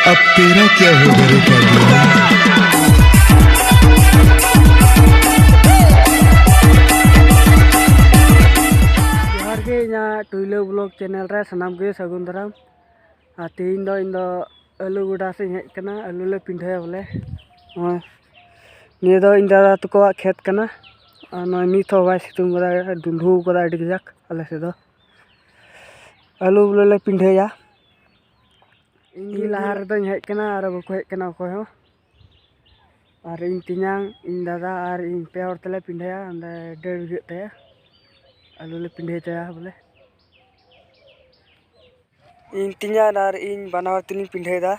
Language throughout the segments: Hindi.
अब तेरा क्या होगा रे पागल। जोहार के इना टुइलो ब्लॉग चैनल रे सनाम के सगुन दाराम तीन दो आलू गोडा से हेज कना आलू ले पिंढाया बोले निया दो इन दादा तको खेत कना नित हो बाय सितुंग कदा दुंधु कदा अडी गजाक आले से दो आलू बोले ले पिंढाया इन लहार दो हेज कना आर बको हेज कना अकोय हो और इन तिनांग इन दादा और इन पे और तले पिंढाया अंदे 1.5 बिघा ते आलू ले पिंढाया तया बोले इन तिनांग और इन बनावर तिनी पिंढाया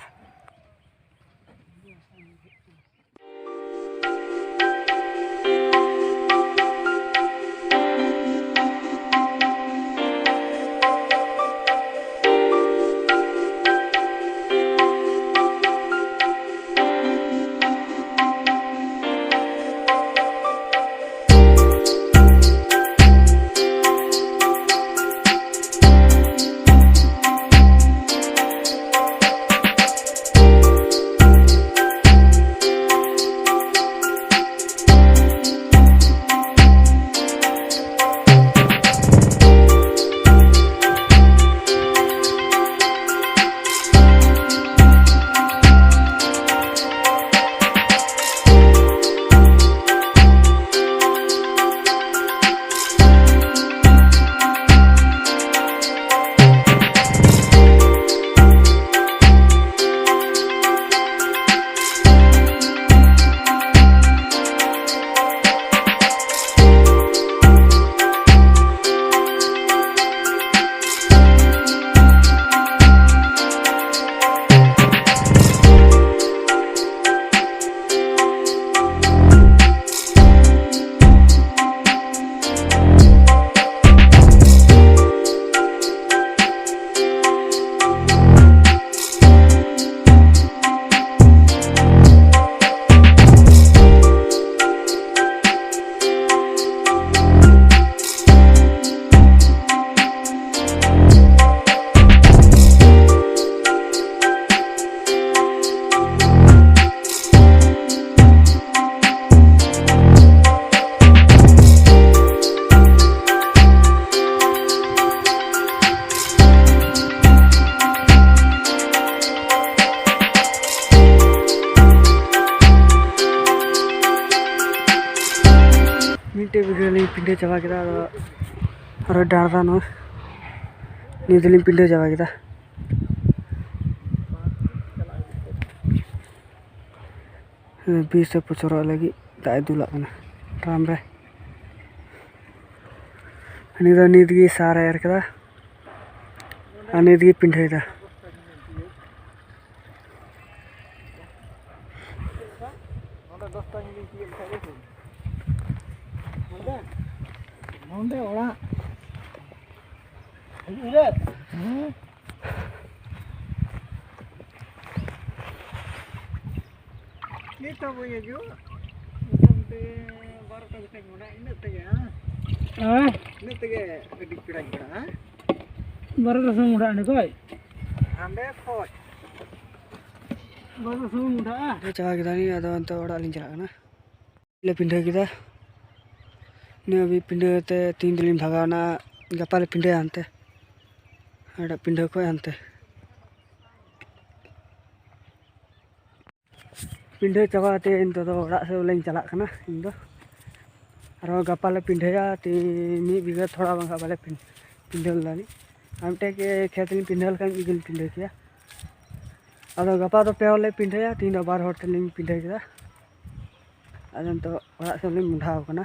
मीटे बिगली पिंडे चाबा किदा और डारदा नो निदली पिंडे चाबा किदा बीस पुचर लगी दाय दुला ड्राम रे निदगी सारा एर कदा निदगी पिंडे दा Nonde orang, lihat, ini tahu punya juga, sampai baru tahu saya guna ini tega, ini tega kedik kira-kira, baru tahu muda nih koi, ande koi, baru tahu muda. चावा किदा नहीं आधा अंत और आलिंग चला ना ले पिंडे किदा ने अभी पिंडे ते 3 दिन भगाना गपाले पिंडे आनते अड़ा पिंडे को आनते पिंडे चावाते इन तो ओड़ा से उलें चला कना इन दो और गपाले पिंडे या ती मी बिगा थोड़ा बंगा बाले पिंडे लानी हमटे के खेतली पिंडे का बिगल पिंडे किया अदो गपा तो पेवले पिंडे या 3 बार होटल पिंडे किदा अदन तो ओड़ा से उलें मुंढा कना